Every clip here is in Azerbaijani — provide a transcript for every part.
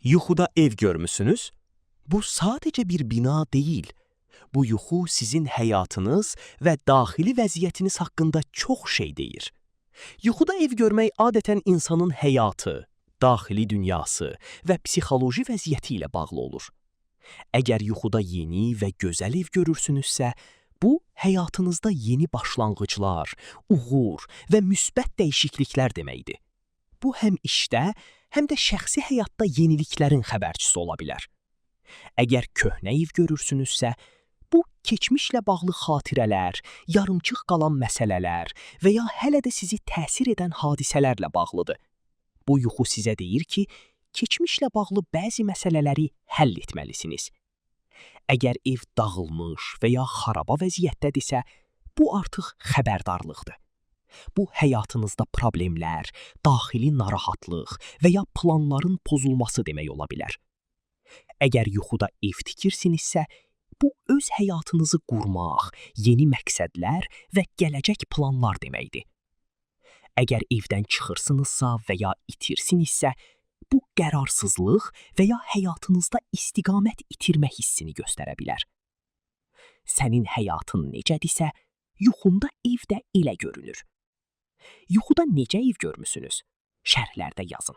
Yuxuda ev görmüsünüz? Bu sadəcə bir bina deyil. Bu yuxu sizin həyatınız və daxili vəziyyətiniz haqqında çox şey deyir. Yuxuda ev görmək adətən insanın həyatı, daxili dünyası və psixoloji vəziyyəti ilə bağlı olur. Əgər yuxuda yeni və gözəl ev görürsünüzsə, bu həyatınızda yeni başlanğıclar, uğur və müsbət dəyişikliklər deməkdir. Bu həm işdə, həm də şəxsi həyatda yeniliklərin xəbərçisi ola bilər. Əgər köhnə ev görürsünüzsə, bu keçmişlə bağlı xatirələr, yarımçıq qalan məsələlər və ya hələ də sizi təsir edən hadisələrlə bağlıdır. Bu yuxu sizə deyir ki, keçmişlə bağlı bəzi məsələləri həll etməlisiniz. Əgər ev dağılmış və ya xaraba vəziyyətdədirsə, bu artıq xəbərdarlıqdır. Bu həyatınızda problemlər, daxili narahatlıq və ya planların pozulması demək ola bilər. Əgər yuxuda ev tikirsinizsə, bu öz həyatınızı qurmaq, yeni məqsədlər və gələcək planlar deməkdir. Əgər evdən çıxırsınızsa və ya itirsinizsə, bu qərarsızlıq və ya həyatınızda istiqamət itirmə hissini göstərə bilər. Sənin həyatın necədirsə, yuxunda ev də elə görünür. Yuxuda necə ev görmüsünüz? Şərhlərdə yazın.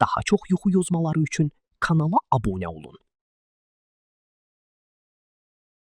Daha çox yuxu yozmaları üçün kanala abunə olun.